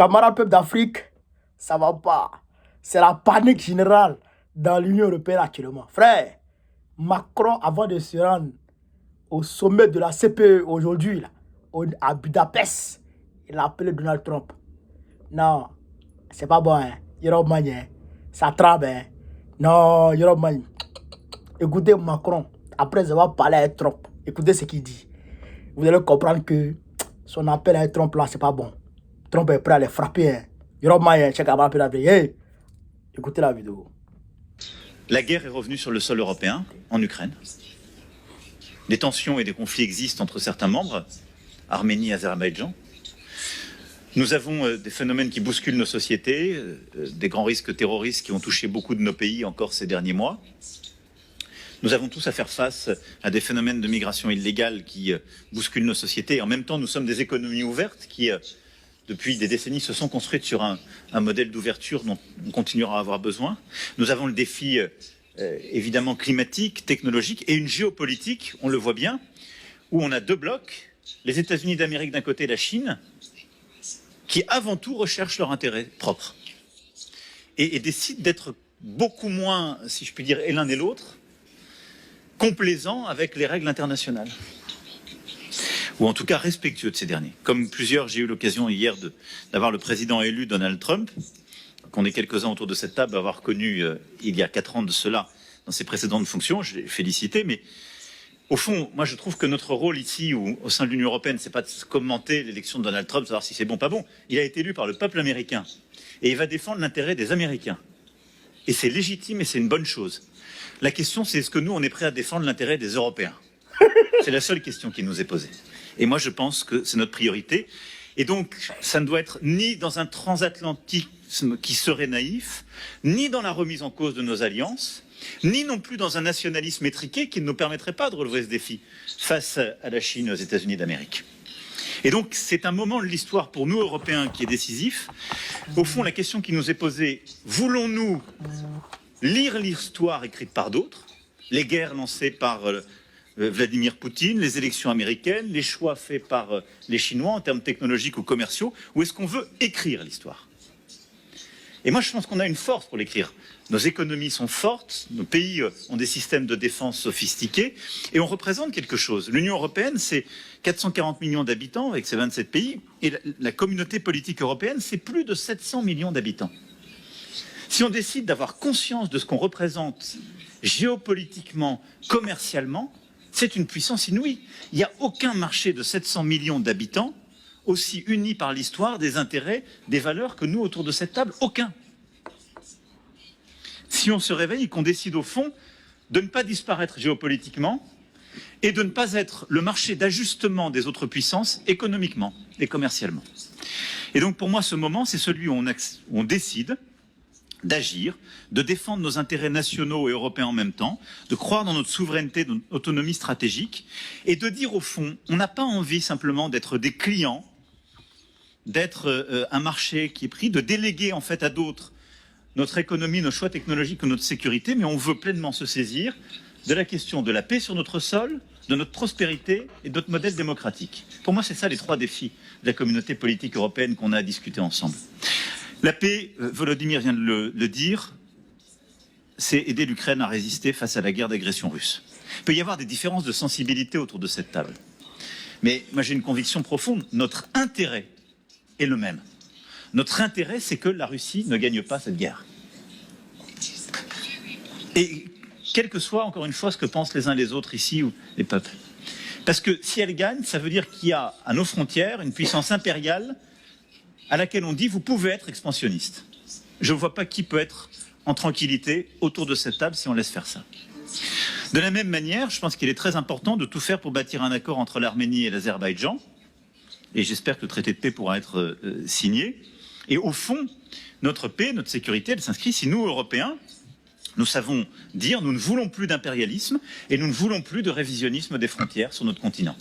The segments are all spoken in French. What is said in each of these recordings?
Camarades peuple d'Afrique, ça va pas. C'est la panique générale dans l'Union européenne actuellement. Frère, Macron, avant de se rendre au sommet de la CPE aujourd'hui, à Budapest, il a appelé Donald Trump. Non, c'est pas bon, hein. Yorobman, ça tremble, hein. Non, Yorobman. Écoutez Macron, après avoir parlé à Trump, écoutez ce qu'il dit. Vous allez comprendre que son appel à Trump là, c'est pas bon. Trump est prêt à les frapper, hein. Yorobman, check out la vidéo. Hey, écoutez la vidéo. La guerre est revenue sur le sol européen, en Ukraine. Des tensions et des conflits existent entre certains membres, Arménie et Azerbaïdjan. Nous avons des phénomènes qui bousculent nos sociétés, des grands risques terroristes qui ont touché beaucoup de nos pays encore ces derniers mois. Nous avons tous à faire face à des phénomènes de migration illégale qui bousculent nos sociétés. Et en même temps, nous sommes des économies ouvertes qui, depuis des décennies, se sont construites sur un modèle d'ouverture dont on continuera à avoir besoin. Nous avons le défi évidemment climatique, technologique et une géopolitique, on le voit bien, où on a deux blocs, les États-Unis d'Amérique d'un côté et la Chine, qui avant tout recherchent leur intérêt propre et décident d'être beaucoup moins, si je puis dire, et l'un et l'autre, complaisants avec les règles internationales, ou en tout cas respectueux de ces derniers. Comme plusieurs, j'ai eu l'occasion hier d'avoir le président élu Donald Trump, qu'on est quelques-uns autour de cette table à avoir connu il y a 4 ans de cela dans ses précédentes fonctions, je l'ai félicité, mais au fond, moi je trouve que notre rôle ici, ou au sein de l'Union européenne, c'est pas de commenter l'élection de Donald Trump, savoir si c'est bon ou pas bon. Il a été élu par le peuple américain, et il va défendre l'intérêt des Américains. Et c'est légitime et c'est une bonne chose. La question, c'est est-ce que nous, on est prêt à défendre l'intérêt des Européens? C'est la seule question qui nous est posée. Et moi, je pense que c'est notre priorité. Et donc, ça ne doit être ni dans un transatlantisme qui serait naïf, ni dans la remise en cause de nos alliances, ni non plus dans un nationalisme étriqué qui ne nous permettrait pas de relever ce défi face à la Chine et aux États-Unis d'Amérique. Et donc, c'est un moment de l'histoire pour nous, Européens, qui est décisif. Au fond, la question qui nous est posée, voulons-nous lire l'histoire écrite par d'autres, les guerres lancées par Vladimir Poutine, les élections américaines, les choix faits par les Chinois en termes technologiques ou commerciaux, ou est-ce qu'on veut écrire l'histoire? Et moi, je pense qu'on a une force pour l'écrire. Nos économies sont fortes, nos pays ont des systèmes de défense sophistiqués, et on représente quelque chose. L'Union européenne, c'est 440 millions d'habitants avec ses 27 pays, et la communauté politique européenne, c'est plus de 700 millions d'habitants. Si on décide d'avoir conscience de ce qu'on représente géopolitiquement, commercialement, c'est une puissance inouïe. Il n'y a aucun marché de 700 millions d'habitants aussi uni par l'histoire, des intérêts, des valeurs que nous autour de cette table. Aucun. Si on se réveille et qu'on décide au fond de ne pas disparaître géopolitiquement et de ne pas être le marché d'ajustement des autres puissances économiquement et commercialement. Et donc pour moi, ce moment, c'est celui où on décide d'agir, de défendre nos intérêts nationaux et européens en même temps, de croire dans notre souveraineté, notre autonomie stratégique, et de dire au fond, on n'a pas envie simplement d'être des clients, d'être un marché qui est pris, de déléguer en fait à d'autres notre économie, nos choix technologiques ou notre sécurité, mais on veut pleinement se saisir de la question de la paix sur notre sol, de notre prospérité et de notre modèle démocratique. Pour moi, c'est ça les 3 défis de la communauté politique européenne qu'on a à discuter ensemble. La paix, Volodymyr vient de le dire, c'est aider l'Ukraine à résister face à la guerre d'agression russe. Il peut y avoir des différences de sensibilité autour de cette table. Mais moi j'ai une conviction profonde, notre intérêt est le même. Notre intérêt, c'est que la Russie ne gagne pas cette guerre. Et quel que soit, encore une fois, ce que pensent les uns les autres ici ou les peuples. Parce que si elle gagne, ça veut dire qu'il y a à nos frontières une puissance impériale à laquelle on dit « vous pouvez être expansionniste ». Je ne vois pas qui peut être en tranquillité autour de cette table si on laisse faire ça. De la même manière, je pense qu'il est très important de tout faire pour bâtir un accord entre l'Arménie et l'Azerbaïdjan, et j'espère que le traité de paix pourra être signé. Et au fond, notre paix, notre sécurité, elle s'inscrit si nous, Européens, nous savons dire nous ne voulons plus d'impérialisme et nous ne voulons plus de révisionnisme des frontières sur notre continent.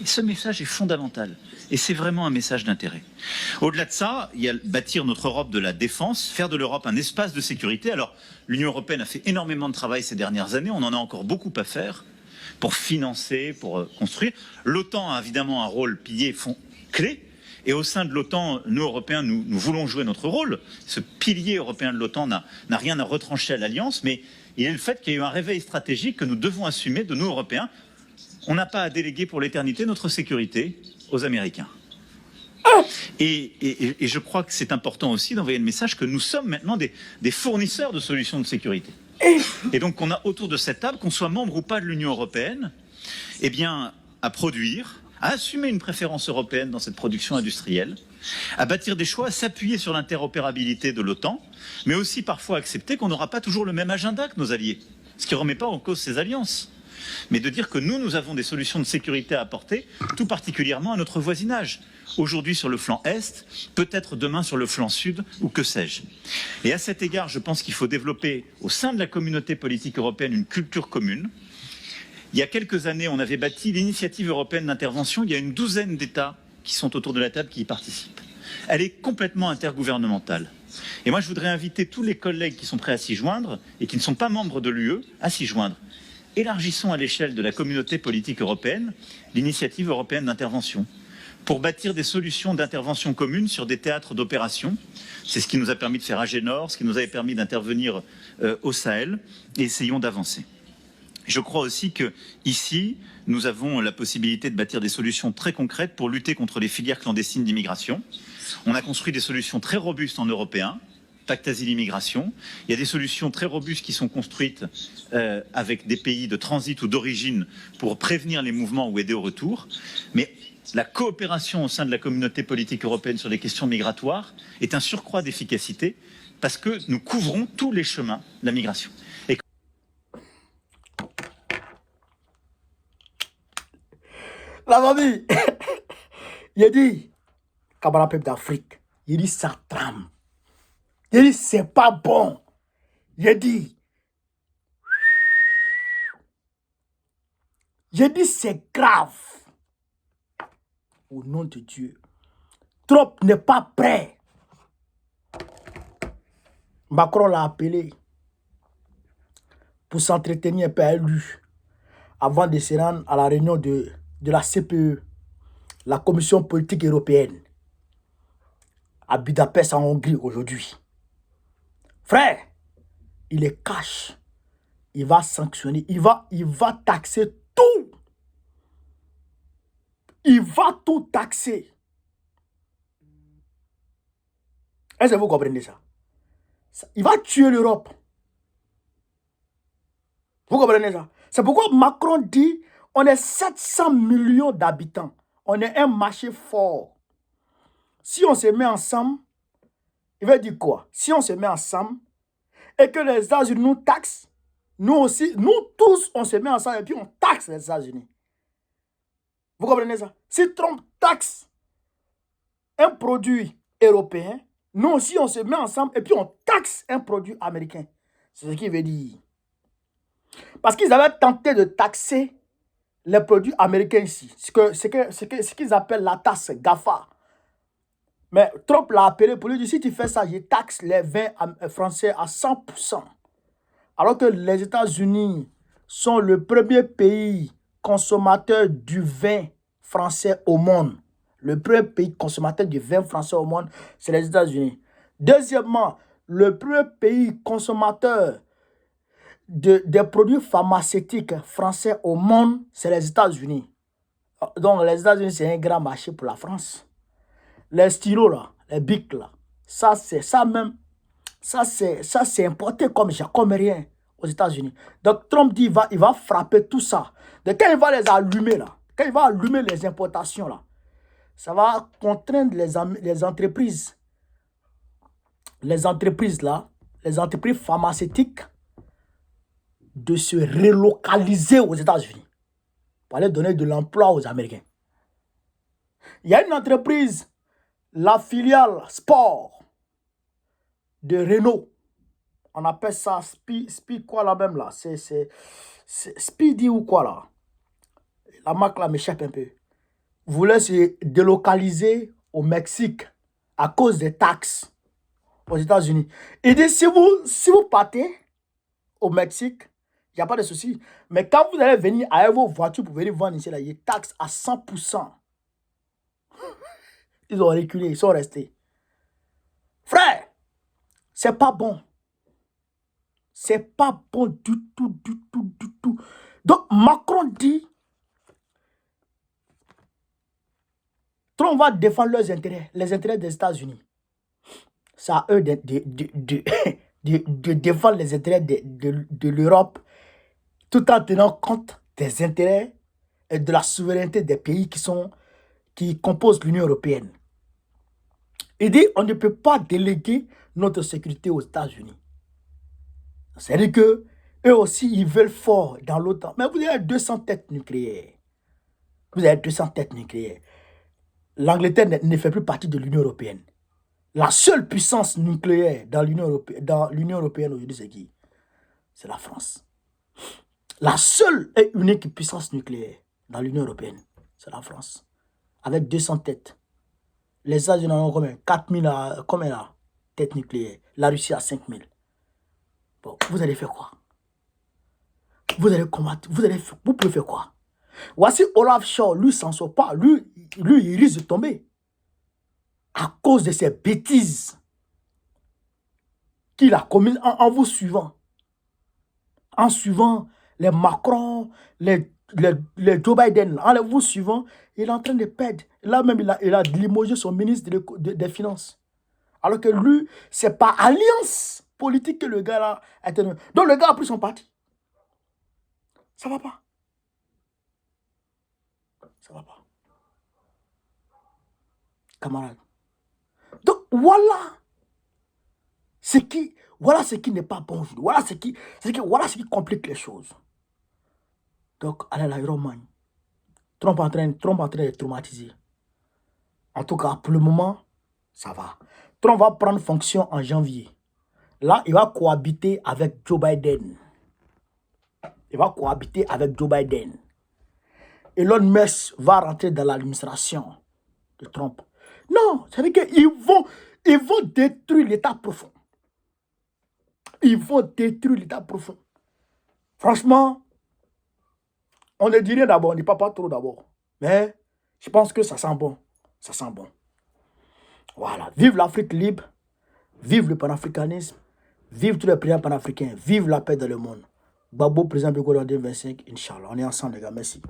Et ce message est fondamental. Et c'est vraiment un message d'intérêt. Au-delà de ça, il y a bâtir notre Europe de la défense, faire de l'Europe un espace de sécurité. Alors, l'Union européenne a fait énormément de travail ces dernières années. On en a encore beaucoup à faire pour financer, pour construire. L'OTAN a évidemment un rôle pilier clé. Et au sein de l'OTAN, nous, Européens, nous voulons jouer notre rôle. Ce pilier européen de l'OTAN n'a rien à retrancher à l'Alliance, mais il est le fait qu'il y a eu un réveil stratégique que nous devons assumer de nous, Européens. On n'a pas à déléguer pour l'éternité notre sécurité aux Américains. Et je crois que c'est important aussi d'envoyer le message que nous sommes maintenant des fournisseurs de solutions de sécurité. Et donc qu'on a autour de cette table, qu'on soit membre ou pas de l'Union européenne, eh bien, à produire, à assumer une préférence européenne dans cette production industrielle, à bâtir des choix, à s'appuyer sur l'interopérabilité de l'OTAN, mais aussi parfois accepter qu'on n'aura pas toujours le même agenda que nos alliés, ce qui ne remet pas en cause ces alliances, mais de dire que nous avons des solutions de sécurité à apporter, tout particulièrement à notre voisinage. Aujourd'hui sur le flanc Est, peut-être demain sur le flanc Sud, ou que sais-je. Et à cet égard, je pense qu'il faut développer au sein de la communauté politique européenne une culture commune. Il y a quelques années, on avait bâti l'initiative européenne d'intervention. Il y a une douzaine d'États qui sont autour de la table qui y participent. Elle est complètement intergouvernementale. Et moi, je voudrais inviter tous les collègues qui sont prêts à s'y joindre et qui ne sont pas membres de l'UE à s'y joindre. Élargissons à l'échelle de la communauté politique européenne l'initiative européenne d'intervention pour bâtir des solutions d'intervention communes sur des théâtres d'opération. C'est ce qui nous a permis de faire Agénor, ce qui nous avait permis d'intervenir au Sahel, et essayons d'avancer. Je crois aussi qu'ici, nous avons la possibilité de bâtir des solutions très concrètes pour lutter contre les filières clandestines d'immigration. On a construit des solutions très robustes en européen, pacte asile-immigration. Il y a des solutions très robustes qui sont construites avec des pays de transit ou d'origine pour prévenir les mouvements ou aider au retour. Mais la coopération au sein de la communauté politique européenne sur les questions migratoires est un surcroît d'efficacité parce que nous couvrons tous les chemins de la migration. Et... La famille, il dit, camarade peuple d'Afrique, il dit ça trame. Il dit c'est pas bon. Il dit c'est grave. Au nom de Dieu. Trump n'est pas prêt. Macron l'a appelé pour s'entretenir un peu avec lui avant de se rendre à la réunion de la CPE, la Commission politique européenne, à Budapest en Hongrie aujourd'hui. Frère, il est cash. Il va sanctionner. Il va taxer tout. Il va tout taxer. Est-ce que vous comprenez ça? Il va tuer l'Europe. Vous comprenez ça? C'est pourquoi Macron dit on est 700 millions d'habitants. On est un marché fort. Si on se met ensemble, il veut dire quoi? Si on se met ensemble et que les États-Unis nous taxent, nous aussi, nous tous, on se met ensemble et puis on taxe les États-Unis. Vous comprenez ça? Si Trump taxe un produit européen, nous aussi, on se met ensemble et puis on taxe un produit américain. C'est ce qu'il veut dire. Parce qu'ils avaient tenté de taxer les produits américains ici. Ce qu'ils appellent la taxe GAFA. Mais Trump l'a appelé pour lui dire, si tu fais ça, je taxe les vins français à 100%. Alors que les États-Unis sont le premier pays consommateur du vin français au monde. Le premier pays consommateur du vin français au monde, c'est les États-Unis. Deuxièmement, le premier pays consommateur des produits pharmaceutiques français au monde, c'est les États-Unis. Donc, les États-Unis, c'est un grand marché pour la France. Les stylos, là, les bics, là, ça, c'est importé comme rien aux États-Unis. Donc, Trump dit il va frapper tout ça. Donc, quand il va les allumer, là, quand il va allumer les importations, là, ça va contraindre les entreprises pharmaceutiques de se relocaliser aux États-Unis pour aller donner de l'emploi aux Américains. Il y a une entreprise, la filiale sport de Renault. On appelle ça Speed quoi là même là. C'est Speedy ou quoi là. La marque là m'échappe un peu. Voulait se délocaliser au Mexique à cause des taxes aux États-Unis. Il dit si vous partez au Mexique, il n'y a pas de souci. Mais quand vous allez venir avec vos voitures pour venir vendre ici, là, il y a taxe à 100%. Ils ont reculé, ils sont restés. Frère, c'est pas bon. C'est pas bon du tout, du tout, du tout. Donc, Macron dit, Trump va défendre leurs intérêts, les intérêts des États-Unis. C'est à eux de défendre les intérêts de l'Europe, tout en tenant compte des intérêts et de la souveraineté des pays qui composent l'Union européenne. Il dit, on ne peut pas déléguer notre sécurité aux États-Unis. C'est-à-dire que eux aussi, ils veulent fort dans l'OTAN. Mais vous avez 200 têtes nucléaires. Vous avez 200 têtes nucléaires. L'Angleterre ne fait plus partie de l'Union européenne. La seule puissance nucléaire dans l'Union européenne aujourd'hui, c'est qui? C'est la France. La seule et unique puissance nucléaire dans l'Union européenne, c'est la France. Avec 200 têtes. Les États-Unis en ont combien? 4000 têtes nucléaires. La Russie a 5000. Bon, vous allez faire quoi? Vous allez combattre. Vous pouvez faire quoi? Voici Olaf Scholz, lui, s'en sort pas. Lui, il risque de tomber. À cause de ces bêtises qu'il a commises en vous suivant. En suivant les Macron, les Joe Biden, en vous suivant, il est en train de perdre. Là même, il a limogé son ministre des Finances. Alors que lui, c'est par alliance politique que le gars là a été... Donc le gars a pris son parti. Ça va pas. Ça va pas. Camarade. Donc voilà ce qui n'est pas bon. Voilà ce qui complique les choses. Donc, allez la Romagne. Trump en train de traumatiser. En tout cas, pour le moment, ça va. Trump va prendre fonction en janvier. Là, il va cohabiter avec Joe Biden. Elon Musk va rentrer dans l'administration de Trump. Non, ça veut dire qu'ils vont détruire l'État profond. Franchement, on ne dit rien d'abord, on ne dit pas trop d'abord. Mais je pense que ça sent bon. Voilà. Vive l'Afrique libre. Vive le panafricanisme. Vive tous les présidents panafricains. Vive la paix dans le monde. Babo, président Bego 2025, Inch'Allah. On est ensemble, les gars. Merci.